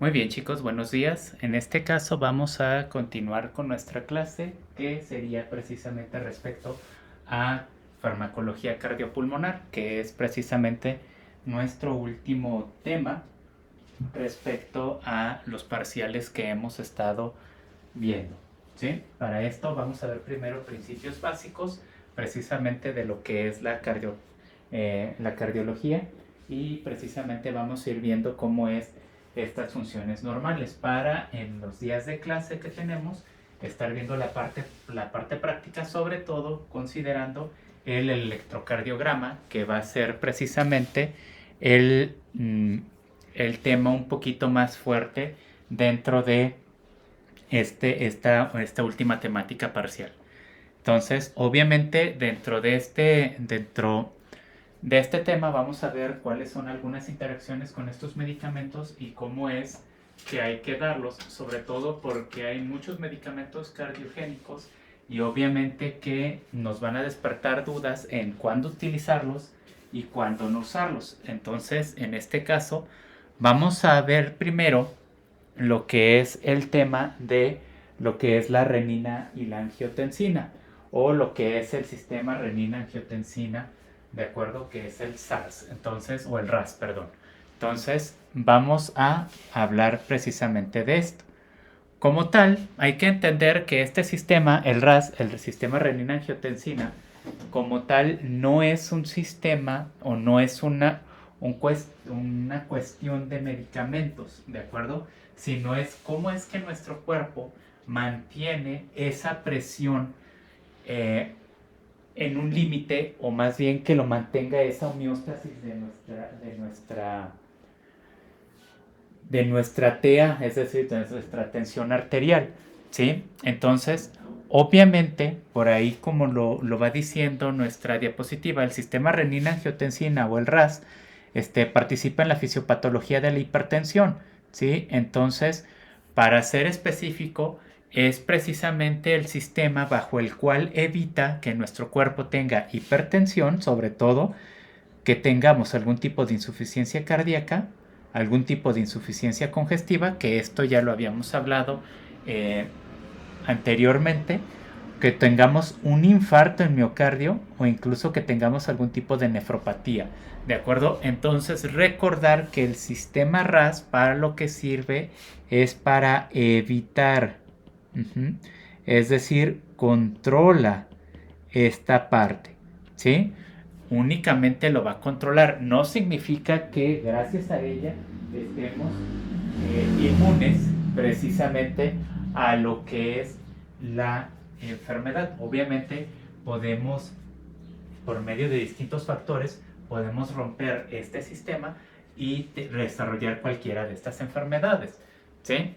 Muy bien, chicos, buenos días. En este caso vamos a continuar con nuestra clase que sería precisamente respecto a farmacología cardiopulmonar, que es precisamente nuestro último tema respecto a los parciales que hemos estado viendo. ¿Sí? Para esto vamos a ver primero principios básicos precisamente de lo que es la cardiología, y precisamente vamos a ir viendo cómo es estas funciones normales para en los días de clase que tenemos estar viendo la parte práctica, sobre todo considerando el electrocardiograma, que va a ser precisamente el, mm, el tema un poquito más fuerte dentro de esta última temática parcial. Entonces, obviamente, dentro de este tema vamos a ver cuáles son algunas interacciones con estos medicamentos y cómo es que hay que darlos, sobre todo porque hay muchos medicamentos cardiogénicos y obviamente que nos van a despertar dudas en cuándo utilizarlos y cuándo no usarlos. Entonces, en este caso, vamos a ver primero lo que es el tema de lo que es la renina y la angiotensina, o lo que es el sistema renina-angiotensina, de acuerdo, que es el SARS, entonces, o el RAS, perdón. Entonces, vamos a hablar precisamente de esto. Como tal, hay que entender que este sistema, el RAS, el sistema renina-angiotensina, como tal, no es un sistema o no es una cuestión de medicamentos, ¿de acuerdo? Sino es cómo es que nuestro cuerpo mantiene esa presión eh, en un límite, o más bien que lo mantenga esa homeostasis de nuestra TEA, es decir, de nuestra tensión arterial, ¿sí? Entonces, obviamente, por ahí como lo va diciendo nuestra diapositiva, el sistema renina-angiotensina o el RAS participa en la fisiopatología de la hipertensión, ¿sí? Entonces, para ser específico, es precisamente el sistema bajo el cual evita que nuestro cuerpo tenga hipertensión, sobre todo que tengamos algún tipo de insuficiencia cardíaca, algún tipo de insuficiencia congestiva, que esto ya lo habíamos hablado eh, anteriormente, que tengamos un infarto en miocardio o incluso que tengamos algún tipo de nefropatía. ¿De acuerdo? Entonces recordar que el sistema RAS para lo que sirve es para evitar, es decir, controla esta parte, ¿sí? Únicamente lo va a controlar. No significa que gracias a ella estemos inmunes precisamente a lo que es la enfermedad. Obviamente podemos, por medio de distintos factores, podemos romper este sistema y desarrollar cualquiera de estas enfermedades, ¿sí?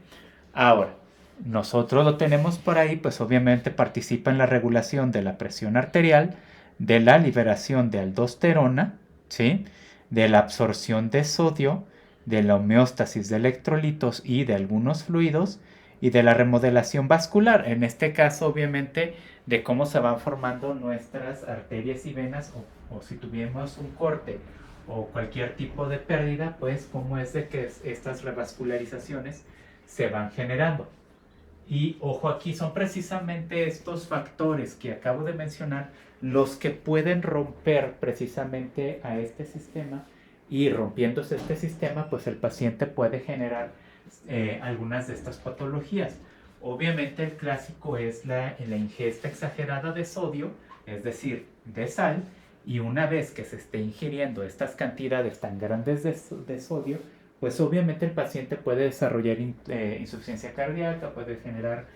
Ahora, nosotros lo tenemos por ahí, pues obviamente participa en la regulación de la presión arterial, de la liberación de aldosterona, ¿sí? De la absorción de sodio, de la homeostasis de electrolitos y de algunos fluidos, y de la remodelación vascular, en este caso obviamente de cómo se van formando nuestras arterias y venas, o si tuviéramos un corte o cualquier tipo de pérdida, pues cómo es de que estas revascularizaciones se van generando. Y ojo, aquí son precisamente estos factores que acabo de mencionar los que pueden romper precisamente a este sistema, y rompiéndose este sistema, pues el paciente puede generar algunas de estas patologías. Obviamente el clásico es la ingesta exagerada de sodio, es decir, de sal, y una vez que se esté ingiriendo estas cantidades tan grandes de sodio, pues obviamente el paciente puede desarrollar insuficiencia cardíaca, puede generar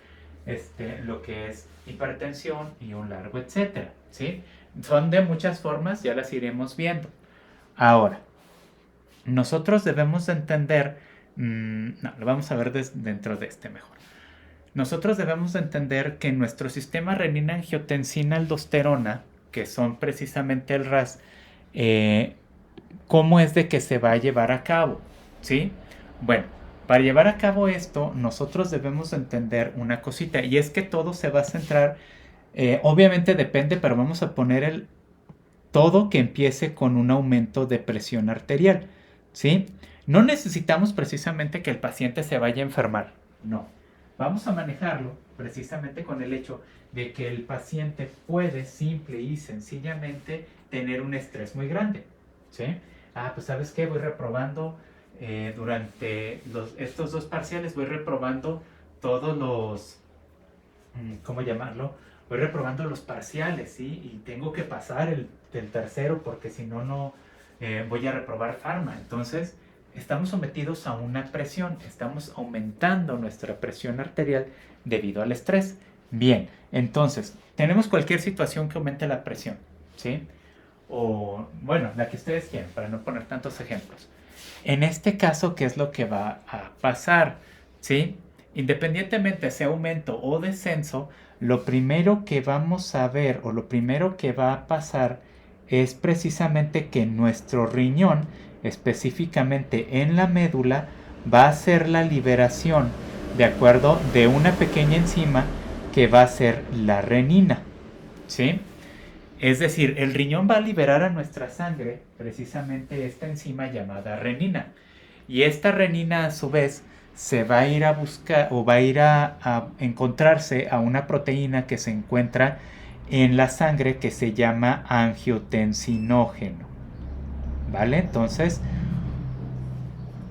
lo que es hipertensión y un largo etcétera, ¿sí? Son de muchas formas, ya las iremos viendo. Ahora, nosotros debemos de entender, no, lo vamos a ver dentro de este mejor. Nosotros debemos de entender que nuestro sistema renina-angiotensina-aldosterona, que son precisamente el RAS, ¿cómo es de que se va a llevar a cabo? ¿Sí? Bueno, para llevar a cabo esto, nosotros debemos entender una cosita, y es que todo se va a centrar, obviamente depende, pero vamos a poner todo que empiece con un aumento de presión arterial, ¿sí? No necesitamos precisamente que el paciente se vaya a enfermar, no. Vamos a manejarlo precisamente con el hecho de que el paciente puede simple y sencillamente tener un estrés muy grande, ¿sí? Pues ¿sabes qué? Voy reprobando durante estos 2 parciales, voy reprobando todos los, ¿cómo llamarlo? Voy reprobando los parciales, ¿sí? Y tengo que pasar el tercero porque si no, no voy a reprobar farma. Entonces, estamos sometidos a una presión, estamos aumentando nuestra presión arterial debido al estrés. Bien, entonces, tenemos cualquier situación que aumente la presión, ¿sí? O, bueno, la que ustedes quieran, para no poner tantos ejemplos. En este caso, ¿qué es lo que va a pasar? ¿Sí? Independientemente sea aumento o descenso, lo primero que vamos a ver o lo primero que va a pasar es precisamente que nuestro riñón, específicamente en la médula, va a hacer la liberación de acuerdo de una pequeña enzima que va a ser la renina. ¿Sí? Es decir, el riñón va a liberar a nuestra sangre precisamente esta enzima llamada renina. Y esta renina a su vez se va a ir a buscar o va a ir a encontrarse a una proteína que se encuentra en la sangre que se llama angiotensinógeno. ¿Vale? Entonces,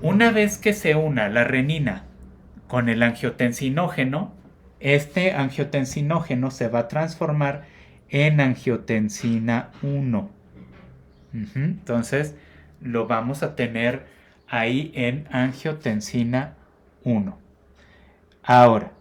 una vez que se una la renina con el angiotensinógeno, este angiotensinógeno se va a transformar en angiotensina 1. Entonces lo vamos a tener ahí en angiotensina 1. Ahora,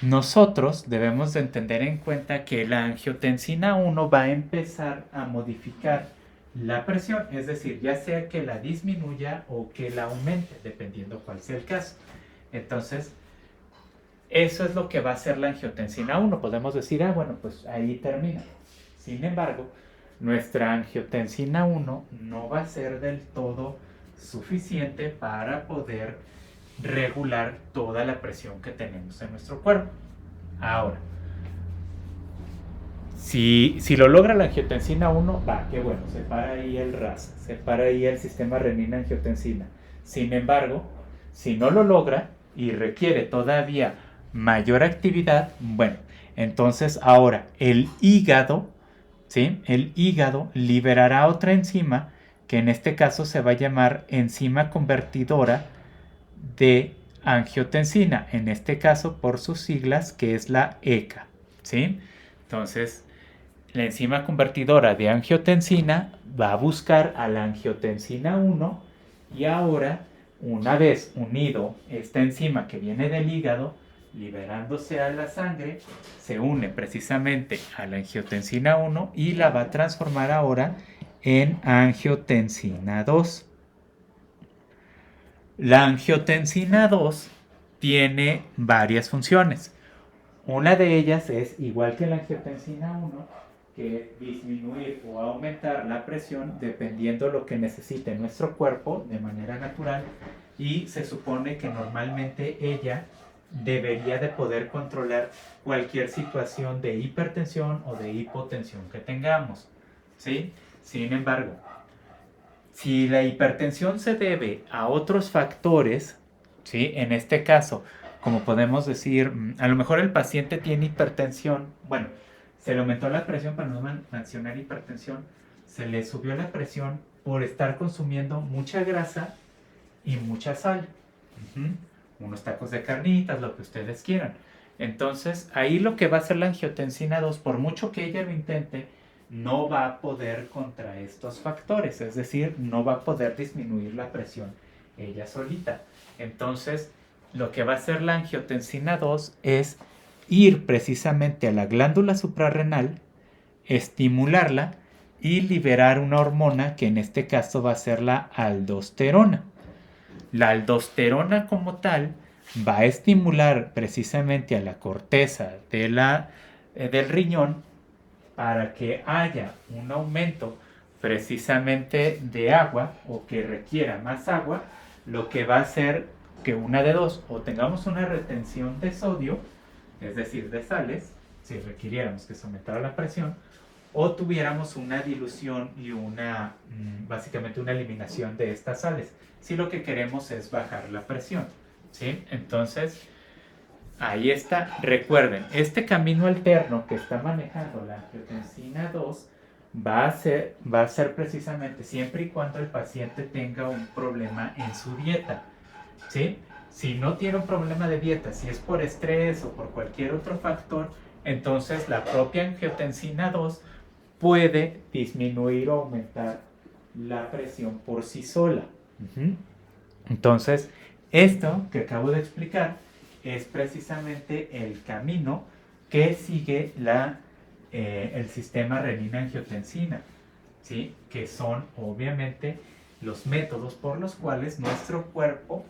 nosotros debemos de entender en cuenta que la angiotensina 1 va a empezar a modificar la presión, es decir, ya sea que la disminuya o que la aumente, dependiendo cuál sea el caso. Entonces, eso es lo que va a hacer la angiotensina 1. Podemos decir, bueno, pues ahí termina. Sin embargo, nuestra angiotensina 1 no va a ser del todo suficiente para poder regular toda la presión que tenemos en nuestro cuerpo. Ahora, si lo logra la angiotensina 1, qué bueno, se para ahí el RAS, se para ahí el sistema renina-angiotensina. Sin embargo, si no lo logra y requiere todavía mayor actividad, bueno, entonces ahora el hígado, ¿sí? El hígado liberará otra enzima que en este caso se va a llamar enzima convertidora de angiotensina, en este caso por sus siglas que es la ECA, ¿sí? Entonces, la enzima convertidora de angiotensina va a buscar a la angiotensina 1 y ahora, una vez unido esta enzima que viene del hígado, liberándose a la sangre, se une precisamente a la angiotensina 1 y la va a transformar ahora en angiotensina 2. La angiotensina 2 tiene varias funciones. Una de ellas es, igual que la angiotensina 1, que disminuir o aumentar la presión dependiendo lo que necesite nuestro cuerpo de manera natural, y se supone que normalmente ella debería de poder controlar cualquier situación de hipertensión o de hipotensión que tengamos, ¿sí? Sin embargo, si la hipertensión se debe a otros factores, ¿sí? En este caso, como podemos decir, a lo mejor el paciente tiene hipertensión, bueno, se le aumentó la presión, para no mencionar hipertensión, se le subió la presión por estar consumiendo mucha grasa y mucha sal. Unos tacos de carnitas, lo que ustedes quieran. Entonces, ahí lo que va a hacer la angiotensina 2, por mucho que ella lo intente, no va a poder contra estos factores, es decir, no va a poder disminuir la presión ella solita. Entonces, lo que va a hacer la angiotensina 2 es ir precisamente a la glándula suprarrenal, estimularla y liberar una hormona que en este caso va a ser la aldosterona. La aldosterona como tal va a estimular precisamente a la corteza del riñón para que haya un aumento precisamente de agua o que requiera más agua, lo que va a hacer que una de dos, o tengamos una retención de sodio, es decir, de sales, si requiriéramos que se aumentara la presión, o tuviéramos una dilución y básicamente una eliminación de estas sales. Si lo que queremos es bajar la presión, ¿sí? Entonces, ahí está. Recuerden, este camino alterno que está manejando la angiotensina 2 va a ser precisamente siempre y cuando el paciente tenga un problema en su dieta, ¿sí? Si no tiene un problema de dieta, si es por estrés o por cualquier otro factor, entonces la propia angiotensina 2 puede disminuir o aumentar la presión por sí sola. Entonces, esto que acabo de explicar es precisamente el camino que sigue el sistema renina-angiotensina, ¿sí? Que son obviamente los métodos por los cuales nuestro cuerpo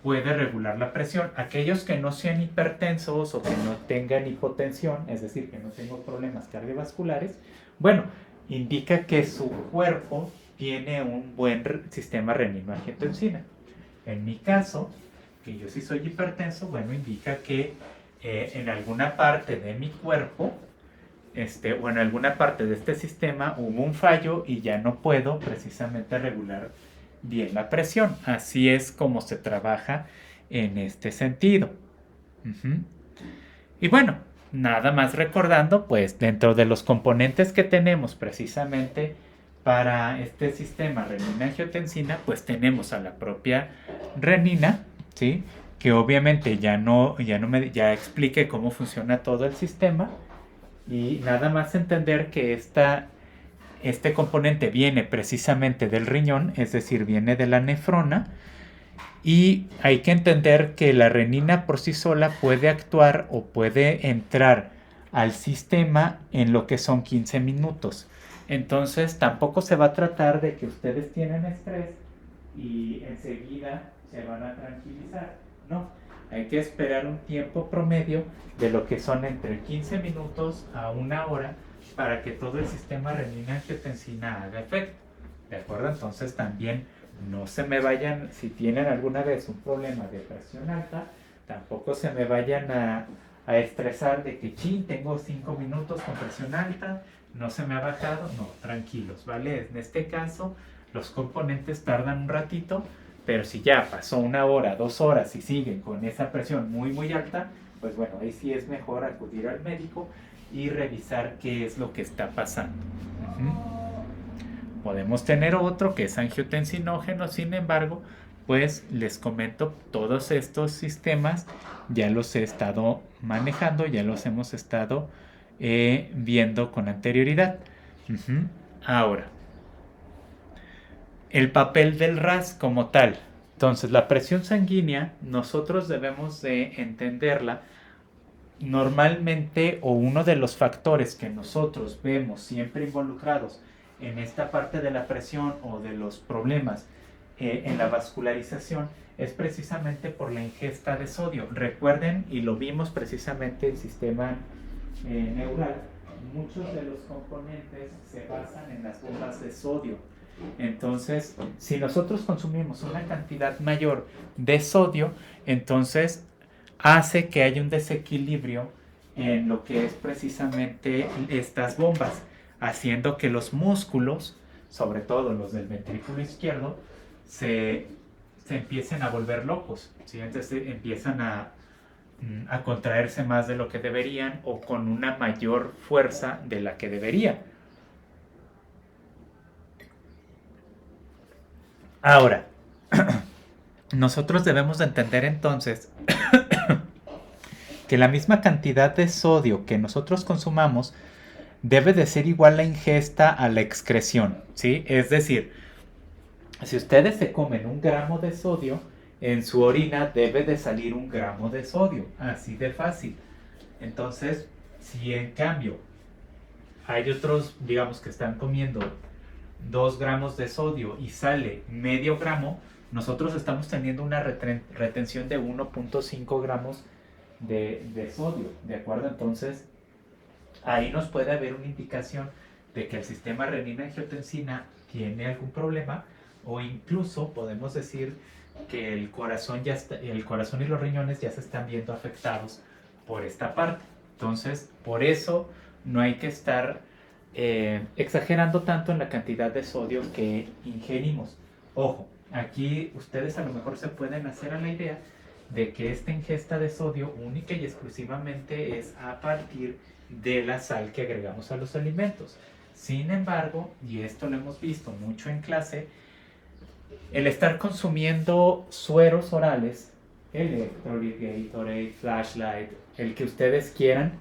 puede regular la presión. Aquellos que no sean hipertensos o que no tengan hipotensión, es decir, que no tengan problemas cardiovasculares, bueno, indica que su cuerpo tiene un buen sistema renino-angiotensina. En mi caso, que yo sí soy hipertenso, bueno, indica que en alguna parte de mi cuerpo, o en alguna parte de este sistema hubo un fallo y ya no puedo precisamente regular bien la presión. Así es como se trabaja en este sentido. Y bueno, nada más recordando, pues dentro de los componentes que tenemos precisamente para este sistema renina-angiotensina, pues tenemos a la propia renina, ¿sí? Que obviamente ya expliqué cómo funciona todo el sistema, y nada más entender que este componente viene precisamente del riñón, es decir, viene de la nefrona, y hay que entender que la renina por sí sola puede actuar o puede entrar al sistema en lo que son 15 minutos. Entonces tampoco se va a tratar de que ustedes tienen estrés y enseguida se van a tranquilizar. No, hay que esperar un tiempo promedio de lo que son entre 15 minutos a una hora para que todo el sistema renina-angiotensina haga efecto. ¿De acuerdo? Entonces también no se me vayan, si tienen alguna vez un problema de presión alta, tampoco se me vayan a estresar de que tengo 5 minutos con presión alta, no se me ha bajado. No, tranquilos, ¿vale? En este caso los componentes tardan un ratito, pero si ya pasó una hora, 2 horas y siguen con esa presión muy muy alta, pues bueno, ahí sí es mejor acudir al médico y revisar qué es lo que está pasando. Podemos tener otro que es angiotensinógeno, sin embargo, pues les comento, todos estos sistemas ya los he estado manejando, ya los hemos estado viendo con anterioridad. Ahora, el papel del RAS como tal. Entonces, la presión sanguínea, nosotros debemos de entenderla normalmente, o uno de los factores que nosotros vemos siempre involucrados en esta parte de la presión o de los problemas en la vascularización, es precisamente por la ingesta de sodio. Recuerden, y lo vimos precisamente en el sistema neural, muchos de los componentes se basan en las bombas de sodio. Entonces, si nosotros consumimos una cantidad mayor de sodio, entonces hace que haya un desequilibrio en lo que es precisamente estas bombas, haciendo que los músculos, sobre todo los del ventrículo izquierdo, se empiecen a volver locos, ¿sí? Entonces empiezan a contraerse más de lo que deberían o con una mayor fuerza de la que debería. Ahora, nosotros debemos de entender entonces que la misma cantidad de sodio que nosotros consumamos debe de ser igual la ingesta a la excreción, ¿sí? Es decir, si ustedes se comen 1 gramo de sodio, en su orina debe de salir 1 gramo de sodio, así de fácil. Entonces, si en cambio hay otros, digamos, que están comiendo 2 gramos de sodio y sale medio gramo, nosotros estamos teniendo una retención de 1.5 gramos de sodio, ¿de acuerdo? Entonces, ahí nos puede haber una indicación de que el sistema renina-angiotensina tiene algún problema, o incluso podemos decir que el corazón y los riñones ya se están viendo afectados por esta parte. Entonces, por eso no hay que estar exagerando tanto en la cantidad de sodio que ingerimos. Ojo, aquí ustedes a lo mejor se pueden hacer a la idea de que esta ingesta de sodio única y exclusivamente es a partir de la sal que agregamos a los alimentos. Sin embargo, y esto lo hemos visto mucho en clase, el estar consumiendo sueros orales, Electrolyte, Gatorade, Flashlight, el que ustedes quieran,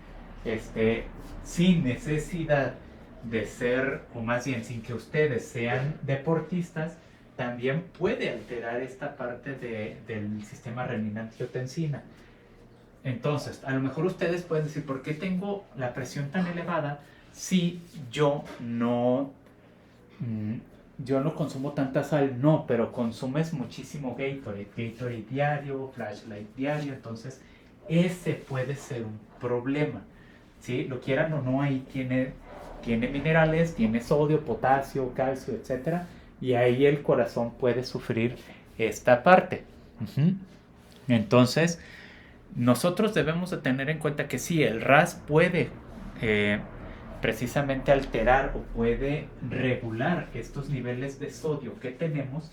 sin necesidad de ser, o más bien sin que ustedes sean deportistas, también puede alterar esta parte del sistema renina-angiotensina. Entonces, a lo mejor ustedes pueden decir, ¿por qué tengo la presión tan elevada si yo no consumo tanta sal? No, pero consumes muchísimo Gatorade diario, Flashlight diario, entonces ese puede ser un problema, ¿sí? Lo quieran o no, ahí tiene minerales, tiene sodio, potasio, calcio, etcétera, y ahí el corazón puede sufrir esta parte. Entonces, nosotros debemos de tener en cuenta que sí, el RAS puede precisamente alterar o puede regular estos niveles de sodio que tenemos,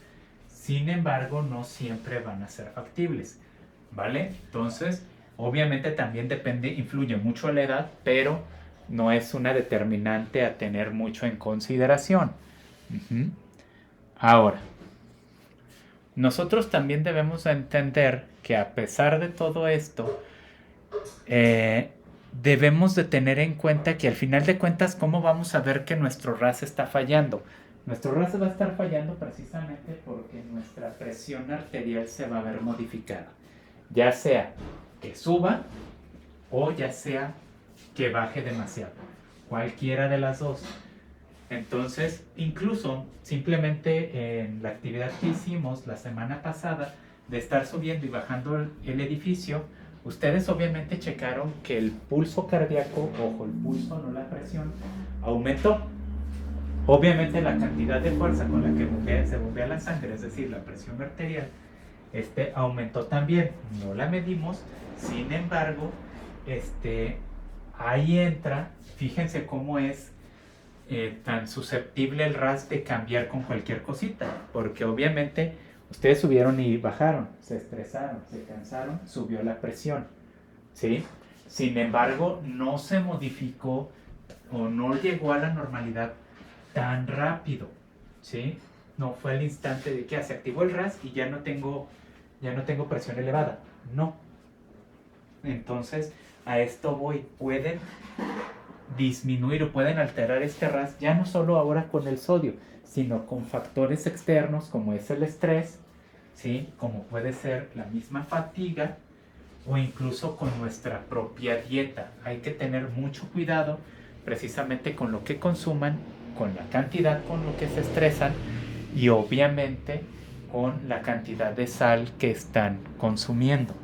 sin embargo, no siempre van a ser factibles, ¿vale? Entonces, obviamente también influye mucho la edad, pero no es una determinante a tener mucho en consideración. Ahora, nosotros también debemos entender que a pesar de todo esto, debemos de tener en cuenta que al final de cuentas, ¿cómo vamos a ver que nuestro RAS está fallando? Nuestro RAS va a estar fallando precisamente porque nuestra presión arterial se va a ver modificada. Ya sea que suba o ya sea que baje demasiado. Cualquiera de las dos. Entonces, incluso simplemente en la actividad que hicimos la semana pasada de estar subiendo y bajando el edificio, ustedes obviamente checaron que el pulso cardíaco, ojo, el pulso, no la presión, aumentó. Obviamente la cantidad de fuerza con la que se bombea la sangre, es decir, la presión arterial, aumentó también. No la medimos, sin embargo, ahí entra, fíjense cómo es tan susceptible el RAS de cambiar con cualquier cosita, porque obviamente ustedes subieron y bajaron, se estresaron, se cansaron, subió la presión, ¿sí? Sin embargo, no se modificó o no llegó a la normalidad tan rápido, ¿sí? No fue el instante de que se activó el RAS y ya no tengo presión elevada, no. Entonces, a esto voy, pueden disminuir o pueden alterar este RAS ya no solo ahora con el sodio, sino con factores externos como es el estrés, ¿sí? Como puede ser la misma fatiga o incluso con nuestra propia dieta. Hay que tener mucho cuidado precisamente con lo que consuman, con la cantidad con lo que se estresan y obviamente con la cantidad de sal que están consumiendo.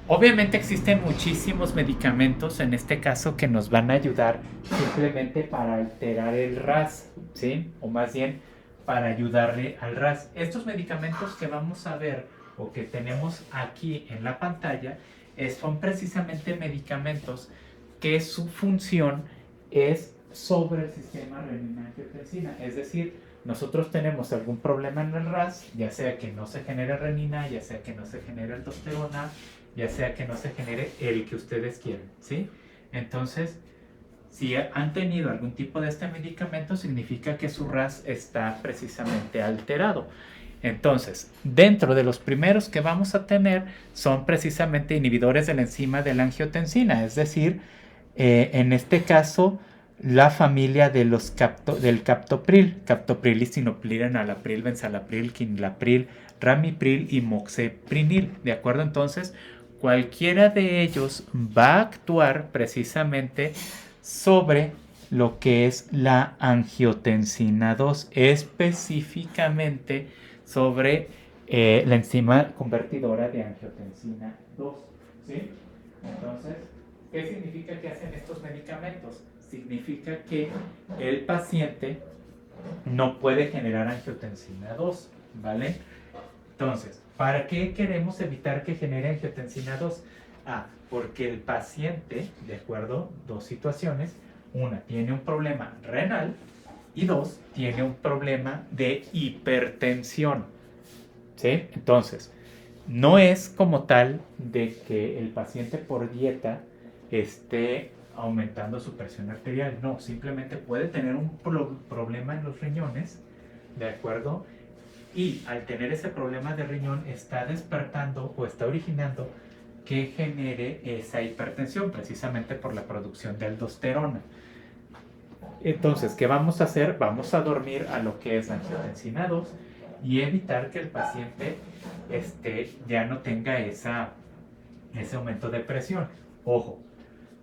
Obviamente existen muchísimos medicamentos en este caso que nos van a ayudar simplemente para alterar el RAS, ¿sí? O más bien para ayudarle al RAS. Estos medicamentos que vamos a ver o que tenemos aquí en la pantalla son precisamente medicamentos que su función es sobre el sistema renina-angiotensina. Es decir, nosotros tenemos algún problema en el RAS, ya sea que no se genere renina, ya sea que no se genere aldosterona, ya sea que no se genere el que ustedes quieren, ¿sí? Entonces, si han tenido algún tipo de este medicamento, significa que su RAS está precisamente alterado. Entonces, dentro de los primeros que vamos a tener son precisamente inhibidores de la enzima de la angiotensina, es decir, en este caso, la familia de del captopril, lisinopril, enalapril, benzalapril, quinapril, ramipril y moxeprinil, ¿de acuerdo? Entonces, cualquiera de ellos va a actuar precisamente sobre lo que es la angiotensina 2, específicamente sobre la enzima convertidora de angiotensina 2, ¿sí? Entonces, ¿qué significa que hacen estos medicamentos? Significa que el paciente no puede generar angiotensina 2, ¿vale? Entonces, ¿para qué queremos evitar que genere angiotensina 2? Porque el paciente, de acuerdo, dos situaciones, una, tiene un problema renal y dos, tiene un problema de hipertensión. ¿Sí? Entonces, no es como tal de que el paciente por dieta esté aumentando su presión arterial. No, simplemente puede tener un problema en los riñones, ¿de acuerdo? Y al tener ese problema de riñón está despertando o está originando que genere esa hipertensión precisamente por la producción de aldosterona. Entonces, ¿qué vamos a hacer? Vamos a dormir a lo que es angiotensina 2 y evitar que el paciente ya no tenga ese aumento de presión. Ojo,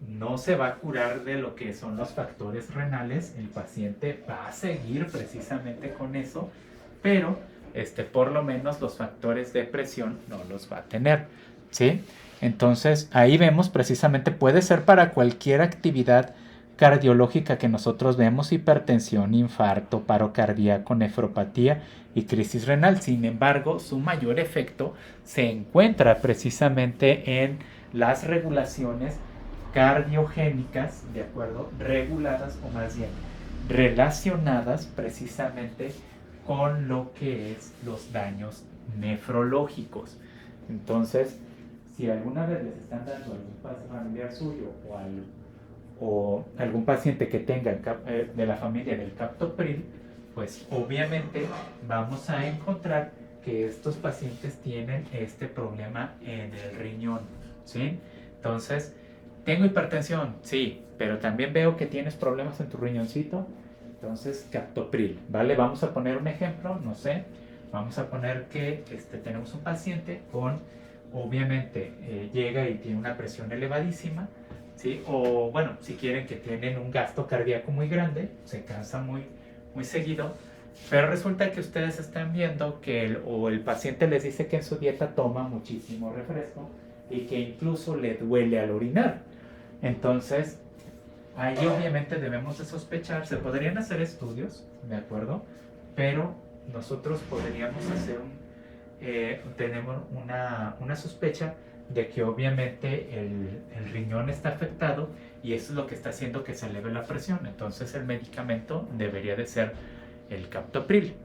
no se va a curar de lo que son los factores renales, el paciente va a seguir precisamente con eso, pero por lo menos los factores de presión no los va a tener, ¿sí? Entonces ahí vemos precisamente, puede ser para cualquier actividad cardiológica que nosotros vemos, hipertensión, infarto, paro cardíaco, nefropatía y crisis renal. Sin embargo, su mayor efecto se encuentra precisamente en las regulaciones cardiogénicas, ¿de acuerdo? Reguladas o más bien relacionadas precisamente con lo que es los daños nefrológicos. Entonces, si alguna vez les están dando algún familiar suyo o algún paciente que tenga de la familia del captopril, pues obviamente vamos a encontrar que estos pacientes tienen este problema en el riñón, ¿sí? Entonces, ¿tengo hipertensión? Sí, pero también veo que tienes problemas en tu riñoncito, entonces captopril, ¿vale? Vamos a poner un ejemplo, no sé, vamos a poner que tenemos un paciente con, obviamente, llega y tiene una presión elevadísima, ¿sí? O bueno, si quieren que tienen un gasto cardíaco muy grande, se cansa muy seguido, pero resulta que ustedes están viendo que el paciente les dice que en su dieta toma muchísimo refresco y que incluso le duele al orinar. Entonces, ahí obviamente debemos de sospechar, se podrían hacer estudios, ¿de acuerdo? Pero nosotros podríamos hacer tenemos una sospecha de que obviamente el riñón está afectado y eso es lo que está haciendo que se eleve la presión. Entonces el medicamento debería de ser el captopril,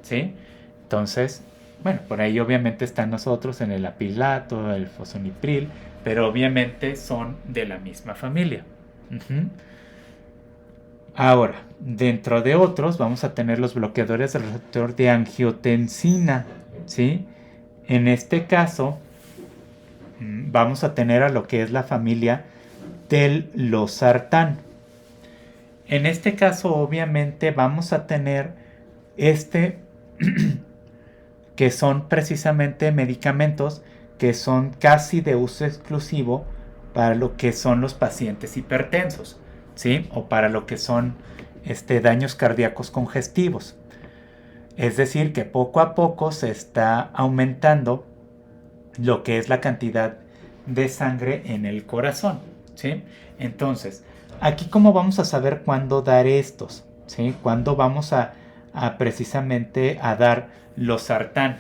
¿sí? Entonces, bueno, por ahí obviamente están nosotros en el apilato, el fosonipril, pero obviamente son de la misma familia. Ahora, dentro de otros vamos a tener los bloqueadores del receptor de angiotensina, ¿sí? En este caso, vamos a tener a lo que es la familia del losartán. En este caso, obviamente, vamos a tener que son precisamente medicamentos que son casi de uso exclusivo para lo que son los pacientes hipertensos, ¿sí? O para lo que son daños cardíacos congestivos. Es decir, que poco a poco se está aumentando lo que es la cantidad de sangre en el corazón, ¿sí? Entonces, aquí cómo vamos a saber cuándo dar estos, ¿sí? Cuándo vamos a precisamente a dar losartán,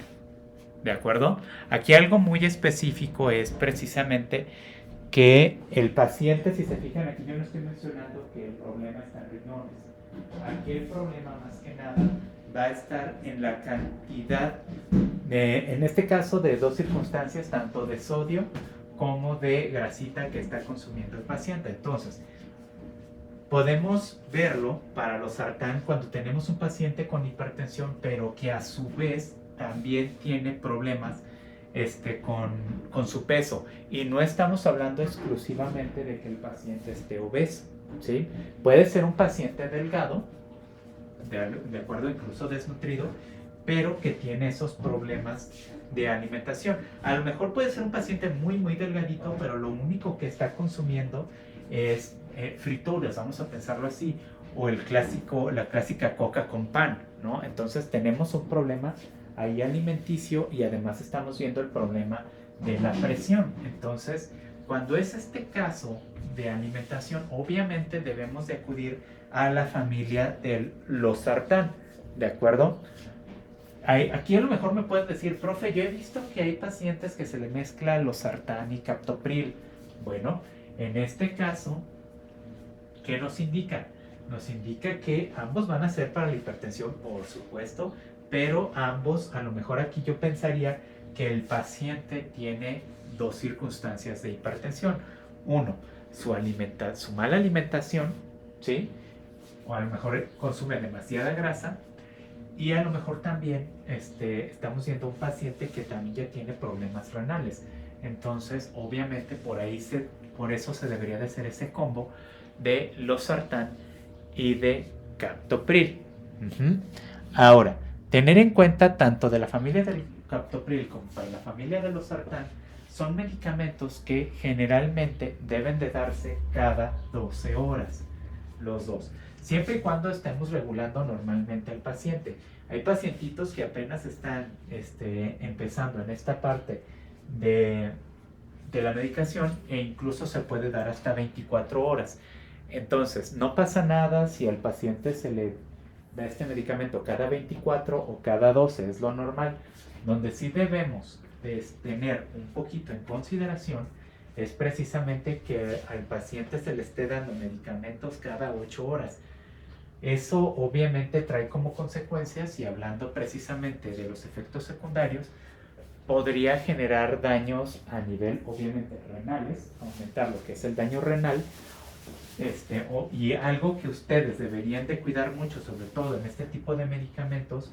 ¿de acuerdo? Aquí algo muy específico es precisamente que el paciente, si se fijan aquí, yo no estoy mencionando que el problema está en riñones. Aquí el problema más que nada va a estar en la cantidad, en este caso de dos circunstancias, tanto de sodio como de grasita que está consumiendo el paciente. Entonces, podemos verlo para losartán cuando tenemos un paciente con hipertensión, pero que a su vez también tiene problemas con su peso. Y no estamos hablando exclusivamente de que el paciente esté obeso, ¿sí? Puede ser un paciente delgado, de acuerdo, incluso desnutrido, pero que tiene esos problemas de alimentación. A lo mejor puede ser un paciente muy delgadito, pero lo único que está consumiendo es frituras, vamos a pensarlo así, o la clásica coca con pan, ¿no? Entonces tenemos un problema ahí alimenticio y además estamos viendo el problema de la presión. Entonces, cuando es este caso de alimentación, obviamente debemos de acudir a la familia del losartán, ¿de acuerdo? Aquí a lo mejor me puedes decir, profe, yo he visto que hay pacientes que se le mezcla losartán y captopril. Bueno, en este caso, ¿Qué nos indica? Nos indica que ambos van a ser para la hipertensión, por supuesto, pero ambos, a lo mejor aquí yo pensaría que el paciente tiene dos circunstancias de hipertensión. Uno, su mala alimentación, ¿sí? O a lo mejor consume demasiada grasa. Y a lo mejor también estamos viendo un paciente que también ya tiene problemas renales. Entonces, obviamente, por eso se debería de hacer ese combo de losartán y de captopril. Uh-huh. Ahora, tener en cuenta tanto de la familia del captopril como para la familia de losartán son medicamentos que generalmente deben de darse cada 12 horas, los dos, siempre y cuando estemos regulando normalmente al paciente. Hay pacientitos que apenas están empezando en esta parte de la medicación e incluso se puede dar hasta 24 horas. Entonces, no pasa nada si al paciente se le da este medicamento cada 24 o cada 12, es lo normal. Donde sí debemos de tener un poquito en consideración es precisamente que al paciente se le esté dando medicamentos cada 8 horas. Eso obviamente trae como consecuencias, y hablando precisamente de los efectos secundarios, podría generar daños a nivel obviamente renales, aumentar lo que es el daño renal, y algo que ustedes deberían de cuidar mucho, sobre todo en este tipo de medicamentos,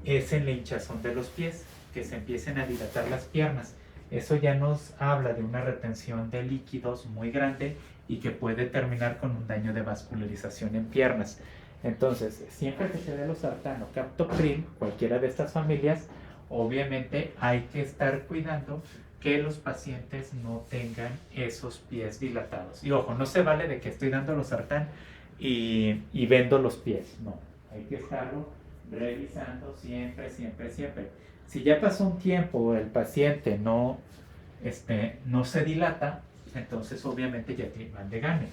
es en la hinchazón de los pies, que se empiecen a dilatar las piernas. Eso ya nos habla de una retención de líquidos muy grande y que puede terminar con un daño de vascularización en piernas. Entonces, siempre que se dé losartán o captopril, cualquiera de estas familias, obviamente hay que estar cuidando que los pacientes no tengan esos pies dilatados. Y ojo, no se vale de que estoy dando losartán y vendo los pies. No, hay que estarlo revisando siempre, siempre, siempre. Si ya pasó un tiempo, el paciente no se dilata, entonces obviamente ya van de gane,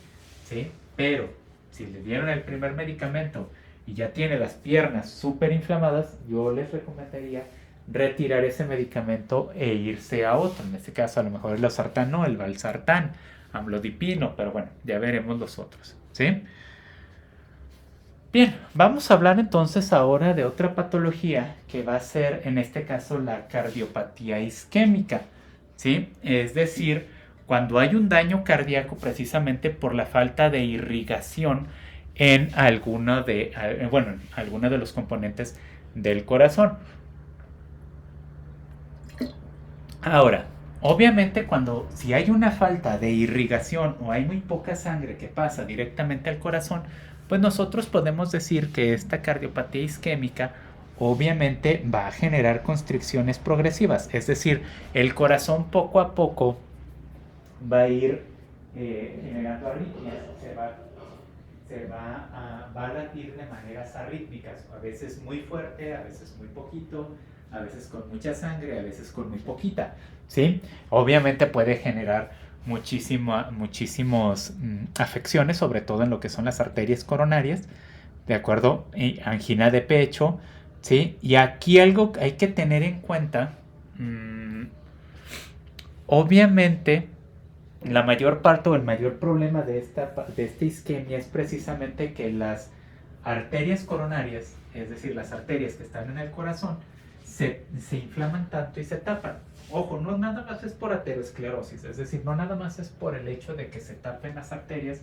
¿sí? Pero si le dieron el primer medicamento y ya tiene las piernas súper inflamadas, yo les recomendaría retirar ese medicamento e irse a otro. En este caso a lo mejor el losartán no, el valsartán, amlodipino, pero bueno, ya veremos los otros, ¿sí? Bien, vamos a hablar entonces ahora de otra patología que va a ser en este caso la cardiopatía isquémica, ¿sí? Es decir, cuando hay un daño cardíaco precisamente por la falta de irrigación en alguno de los componentes del corazón. Ahora, obviamente si hay una falta de irrigación o hay muy poca sangre que pasa directamente al corazón, pues nosotros podemos decir que esta cardiopatía isquémica obviamente va a generar constricciones progresivas, es decir, el corazón poco a poco va a ir generando arritmias, va a latir de maneras arrítmicas, a veces muy fuerte, a veces muy poquito, a veces con mucha sangre, a veces con muy poquita, ¿sí? Obviamente puede generar muchísimas afecciones, sobre todo en lo que son las arterias coronarias, ¿de acuerdo? Y angina de pecho, ¿sí? Y aquí algo hay que tener en cuenta, obviamente, la mayor parte o el mayor problema de esta isquemia es precisamente que las arterias coronarias, es decir, las arterias que están en el corazón, se inflaman tanto y se tapan. Ojo, no nada más es por aterosclerosis, es decir, no nada más es por el hecho de que se tapen las arterias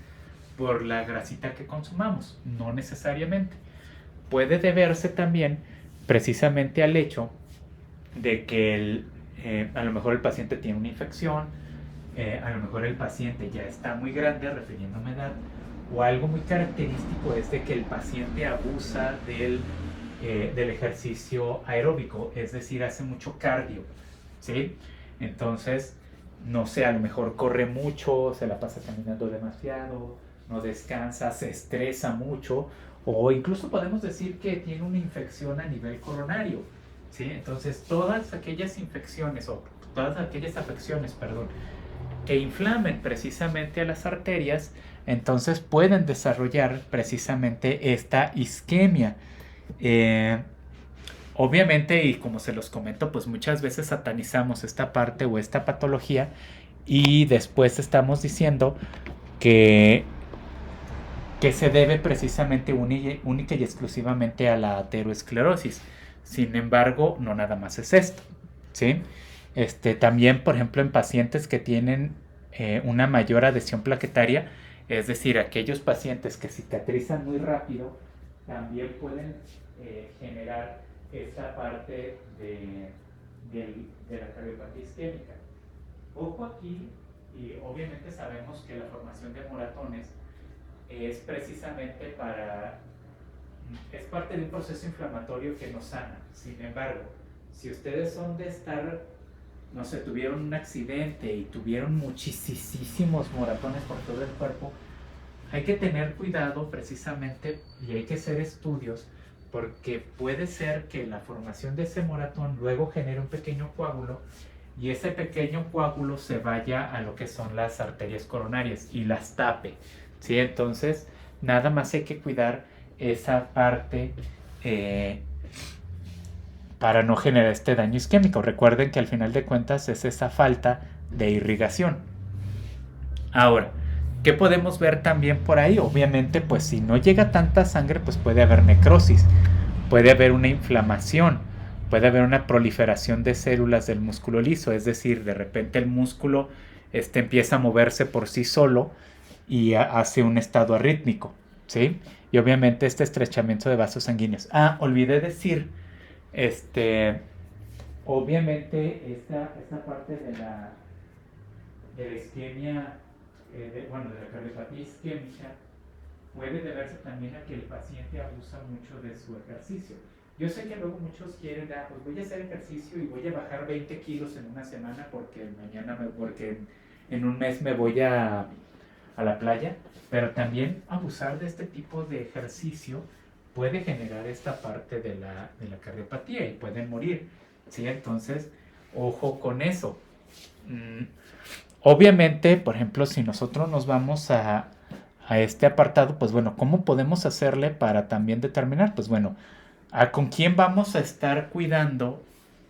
por la grasita que consumamos, no necesariamente. Puede deberse también precisamente al hecho de que a lo mejor el paciente tiene una infección, a lo mejor el paciente ya está muy grande, refiriéndome a edad, o algo muy característico es de que el paciente abusa del ejercicio aeróbico, es decir, hace mucho cardio, ¿sí? Entonces, no sé, a lo mejor corre mucho, se la pasa caminando demasiado, no descansa, se estresa mucho, o incluso podemos decir que tiene una infección a nivel coronario, ¿sí? Entonces, todas aquellas infecciones, o todas aquellas afecciones, perdón, que inflamen precisamente a las arterias, entonces pueden desarrollar precisamente esta isquemia. Obviamente, y como se los comento, pues muchas veces satanizamos esta parte o esta patología y después estamos diciendo que que se debe precisamente única y exclusivamente a la aterosclerosis. Sin embargo, no nada más es esto, ¿sí? También, por ejemplo, en pacientes que tienen una mayor adhesión plaquetaria, es decir, aquellos pacientes que cicatrizan muy rápido, también pueden generar esta parte de la cardiopatía isquémica. Ojo aquí, y obviamente sabemos que la formación de moratones es precisamente es parte de un proceso inflamatorio que nos sana. Sin embargo, si ustedes son de estar, no sé, tuvieron un accidente y tuvieron muchísimos moratones por todo el cuerpo, hay que tener cuidado precisamente y hay que hacer estudios, porque puede ser que la formación de ese moratón luego genere un pequeño coágulo y ese pequeño coágulo se vaya a lo que son las arterias coronarias y las tape, ¿sí? Entonces, nada más hay que cuidar esa parte para no generar este daño isquémico. Recuerden que al final de cuentas es esa falta de irrigación. Ahora, ¿qué podemos ver también por ahí? Obviamente, pues si no llega tanta sangre, pues puede haber necrosis, puede haber una inflamación, puede haber una proliferación de células del músculo liso, es decir, de repente el músculo empieza a moverse por sí solo y hace un estado arrítmico, ¿sí? Y obviamente este estrechamiento de vasos sanguíneos. Ah, olvidé decir, obviamente esta parte de la isquemia, de la cardiopatía isquémica, puede deberse también a que el paciente abusa mucho de su ejercicio. Yo sé que luego muchos quieren, pues voy a hacer ejercicio y voy a bajar 20 kilos en una semana porque porque en un mes me voy a la playa, pero también abusar de este tipo de ejercicio puede generar esta parte de la cardiopatía y pueden morir, ¿sí? Entonces, ojo con eso. Obviamente, por ejemplo, si nosotros nos vamos a este apartado, pues bueno, ¿cómo podemos hacerle para también determinar? Pues bueno, ¿con quién vamos a estar cuidando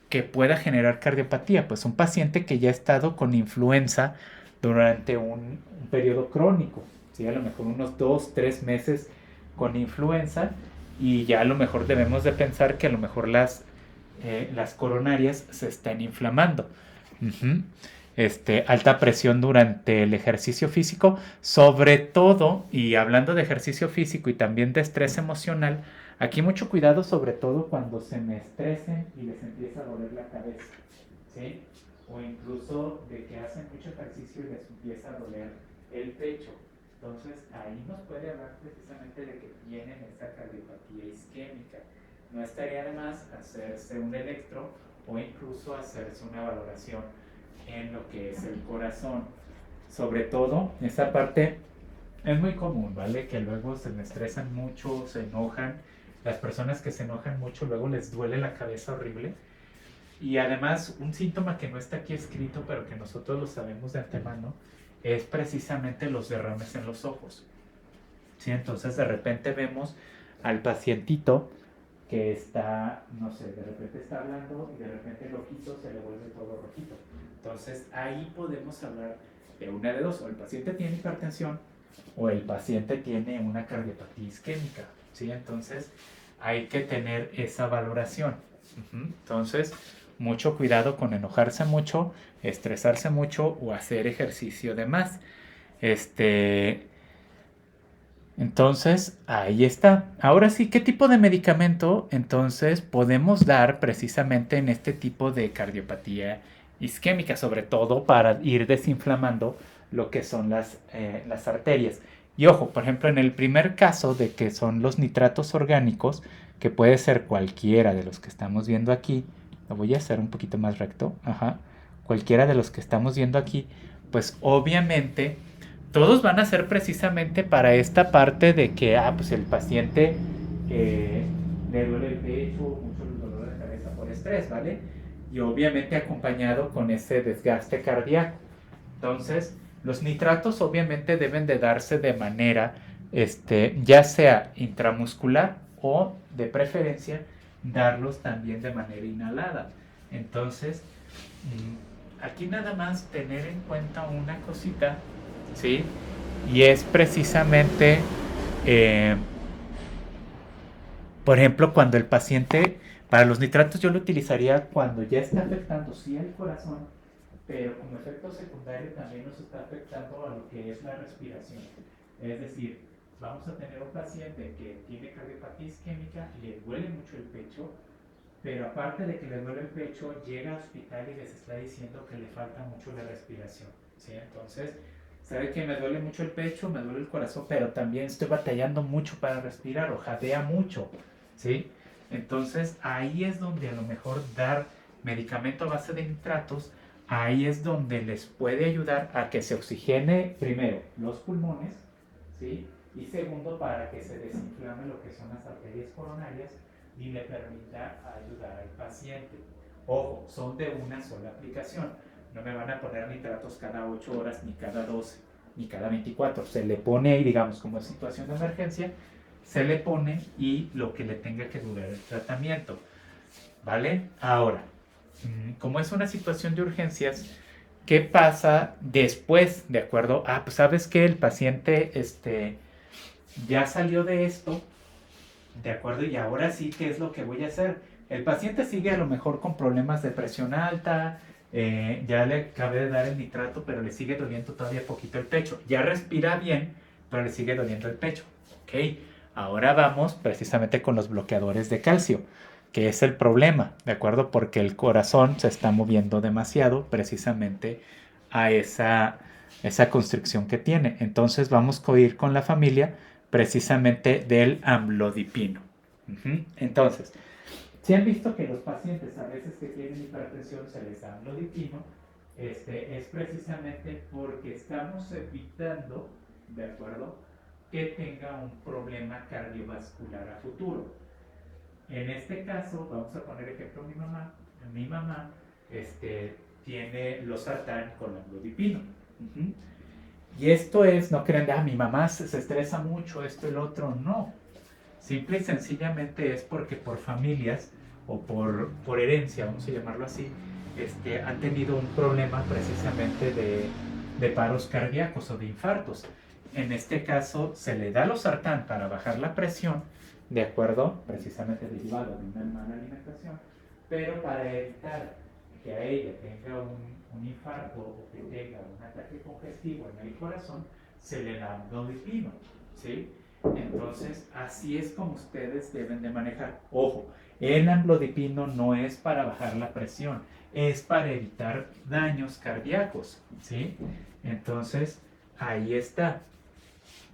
que pueda generar cardiopatía? Pues un paciente que ya ha estado con influenza durante un periodo crónico, ¿sí? A lo mejor unos 2-3 meses con influenza y ya a lo mejor debemos de pensar que a lo mejor las coronarias se están inflamando. Alta presión durante el ejercicio físico, sobre todo, y hablando de ejercicio físico y también de estrés emocional, aquí mucho cuidado sobre todo cuando se me estresen y les empieza a doler la cabeza, ¿sí? O incluso de que hacen mucho ejercicio y les empieza a doler el pecho. Entonces ahí nos puede hablar precisamente de que tienen esta cardiopatía isquémica. No estaría de más hacerse un electro o incluso hacerse una valoración en lo que es el corazón. Sobre todo, esa parte es muy común, ¿vale? Que luego se me estresan mucho, se enojan. Las personas que se enojan mucho luego les duele la cabeza horrible. Y además, un síntoma que no está aquí escrito, pero que nosotros lo sabemos de antemano, es precisamente los derrames en los ojos, ¿sí? Entonces, de repente vemos al pacientito que está, no sé, de repente está hablando y de repente el ojito se le vuelve todo rojito. Entonces, ahí podemos hablar de una de dos: o el paciente tiene hipertensión o el paciente tiene una cardiopatía isquémica, ¿sí? Entonces, hay que tener esa valoración. Entonces, mucho cuidado con enojarse mucho, estresarse mucho o hacer ejercicio de más. Entonces, ahí está. Ahora sí, ¿qué tipo de medicamento entonces podemos dar precisamente en este tipo de cardiopatía isquémica? Sobre todo para ir desinflamando lo que son las arterias. Y ojo, por ejemplo, en el primer caso de que son los nitratos orgánicos, que puede ser cualquiera de los que estamos viendo aquí, lo voy a hacer un poquito más recto, cualquiera de los que estamos viendo aquí, pues obviamente todos van a ser precisamente para esta parte de que, pues el paciente le duele el pecho, mucho el dolor de cabeza por estrés, ¿vale? Y obviamente acompañado con ese desgaste cardíaco. Entonces, los nitratos obviamente deben de darse de manera, ya sea intramuscular o, de preferencia, darlos también de manera inhalada. Entonces, aquí nada más tener en cuenta una cosita, ¿sí? Y es precisamente Eh, por ejemplo, cuando el paciente, para los nitratos yo lo utilizaría cuando ya está afectando sí el corazón, pero como efecto secundario también nos está afectando a lo que es la respiración. Es decir, vamos a tener un paciente que tiene cardiopatía isquémica, le duele mucho el pecho, pero aparte de que le duele el pecho, llega al hospital y les está diciendo que le falta mucho la respiración. ¿Sí? Entonces, sabe que me duele mucho el pecho, me duele el corazón, pero también estoy batallando mucho para respirar o jadea mucho. ¿Sí? Entonces, ahí es donde a lo mejor dar medicamento a base de nitratos, ahí es donde les puede ayudar a que se oxigene primero los pulmones, ¿sí? Y segundo, para que se desinflame lo que son las arterias coronarias y le permita ayudar al paciente. Ojo, son de una sola aplicación. No me van a poner nitratos cada 8 horas, ni cada 12, ni cada 24. Se le pone ahí, digamos, como es situación de emergencia, se le pone y lo que le tenga que durar el tratamiento. ¿Vale? Ahora, como es una situación de urgencias, ¿qué pasa después? ¿De acuerdo? Pues sabes que el paciente ya salió de esto, ¿de acuerdo? Y ahora sí, ¿qué es lo que voy a hacer? El paciente sigue a lo mejor con problemas de presión alta, ya le acabé de dar el nitrato, pero le sigue doliendo todavía poquito el pecho. Ya respira bien, pero le sigue doliendo el pecho. Ok, ahora vamos precisamente con los bloqueadores de calcio, que es el problema, ¿de acuerdo? Porque el corazón se está moviendo demasiado precisamente a esa constricción que tiene. Entonces vamos a ir con la familia precisamente del amlodipino. Entonces, si han visto que los pacientes a veces que tienen hipertensión se les da amlodipino, es precisamente porque estamos evitando, ¿de acuerdo?, que tenga un problema cardiovascular a futuro. En este caso, vamos a poner ejemplo mi mamá. Mi mamá tiene losartán con amlodipino. Y esto es, no crean, mi mamá se estresa mucho, esto y el otro, no. Simple y sencillamente es porque por familias o por herencia, vamos a llamarlo así, han tenido un problema precisamente de paros cardíacos o de infartos. En este caso se le da losartán para bajar la presión, de acuerdo, precisamente derivado de una mala alimentación, pero para evitar que a ella tenga un infarto o que tenga un ataque congestivo en el corazón, se le da amlodipino, ¿sí? Entonces, así es como ustedes deben de manejar. Ojo, el amlodipino no es para bajar la presión, es para evitar daños cardíacos, ¿sí? Entonces, ahí está.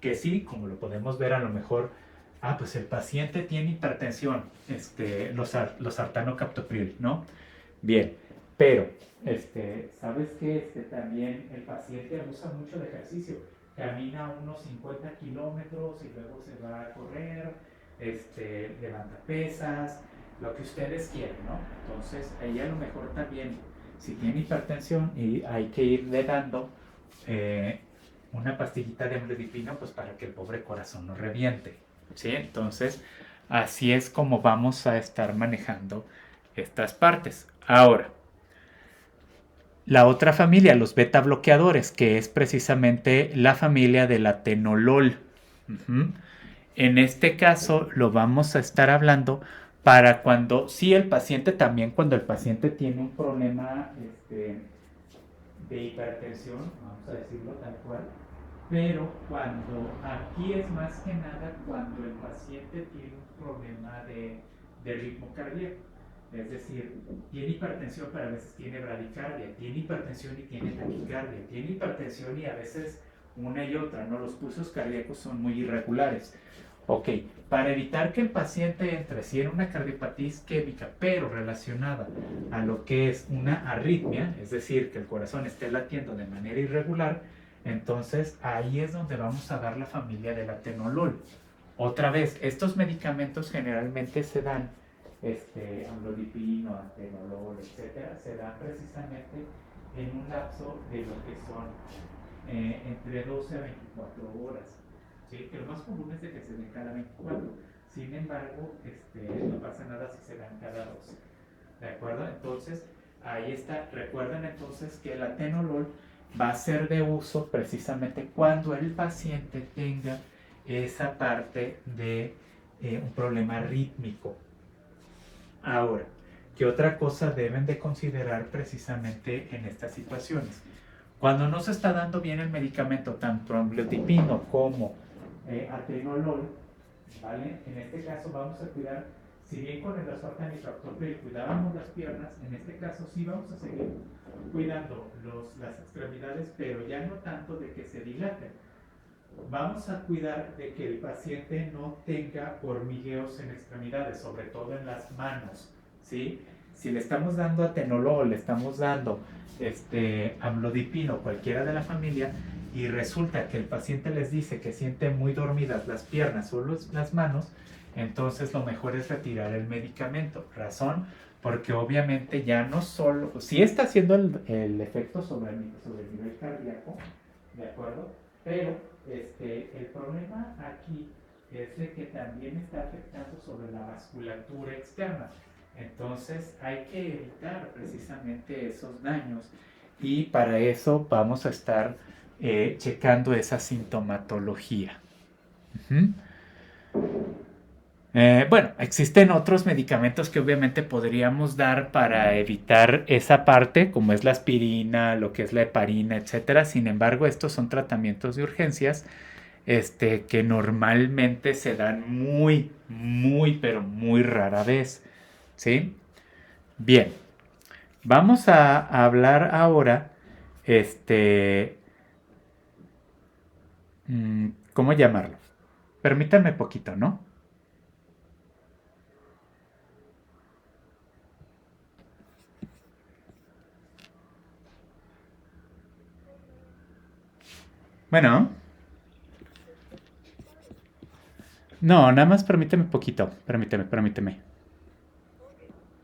Que sí, como lo podemos ver a lo mejor, pues el paciente tiene hipertensión, losartano captopril, ¿no? Bien, pero, ¿sabes qué? También el paciente abusa mucho de ejercicio. Camina unos 50 kilómetros y luego se va a correr, levanta pesas, lo que ustedes quieran, ¿no? Entonces, ahí a lo mejor también, si tiene hipertensión, y hay que irle dando una pastillita de amlodipino, pues para que el pobre corazón no reviente, ¿sí? Entonces, así es como vamos a estar manejando estas partes. Ahora, la otra familia, los beta bloqueadores, que es precisamente la familia del atenolol. En este caso lo vamos a estar hablando para cuando, sí, el paciente también, cuando el paciente tiene un problema de hipertensión, vamos a decirlo tal cual, pero cuando aquí es más que nada cuando el paciente tiene un problema de ritmo cardíaco. Es decir, tiene hipertensión, pero a veces tiene bradicardia, tiene hipertensión y tiene taquicardia, tiene hipertensión y a veces una y otra, ¿no? Los pulsos cardíacos son muy irregulares. Ok, para evitar que el paciente entre sí en una cardiopatía isquémica, pero relacionada a lo que es una arritmia, es decir, que el corazón esté latiendo de manera irregular, entonces ahí es donde vamos a dar la familia del atenolol. Otra vez, estos medicamentos generalmente se dan amlodipino, atenolol, etcétera, se dan precisamente en un lapso de lo que son entre 12 a 24 horas. ¿Sí? Que lo más común es de que se den cada 24. Sin embargo, no pasa nada si se dan cada 12. ¿De acuerdo? Entonces, ahí está. Recuerden entonces que el atenolol va a ser de uso precisamente cuando el paciente tenga esa parte de un problema rítmico. Ahora, ¿qué otra cosa deben de considerar precisamente en estas situaciones? Cuando no se está dando bien el medicamento, tanto amlodipino como atenolol, ¿vale? En este caso vamos a cuidar, si bien con el aspartame y captopril cuidábamos las piernas, en este caso sí vamos a seguir cuidando las extremidades, pero ya no tanto de que se dilaten. Vamos a cuidar de que el paciente no tenga hormigueos en extremidades, sobre todo en las manos, ¿sí? Si le estamos dando atenolol, le estamos dando amlodipino, cualquiera de la familia, y resulta que el paciente les dice que siente muy dormidas las piernas o las manos, entonces lo mejor es retirar el medicamento. Razón, porque obviamente ya no solo, sí está haciendo el efecto sobre el nivel cardíaco, ¿de acuerdo? Pero el problema aquí es de que también está afectando sobre la vasculatura externa. Entonces hay que evitar precisamente esos daños y para eso vamos a estar checando esa sintomatología. Uh-huh. Bueno, existen otros medicamentos que obviamente podríamos dar para evitar esa parte, como es la aspirina, lo que es la heparina, etcétera. Sin embargo, estos son tratamientos de urgencias, que normalmente se dan muy, muy, pero muy rara vez, ¿sí? Bien, vamos a hablar ahora, ¿cómo llamarlo? Permítanme poquito, ¿no? Bueno, no, nada más permíteme poquito, permíteme.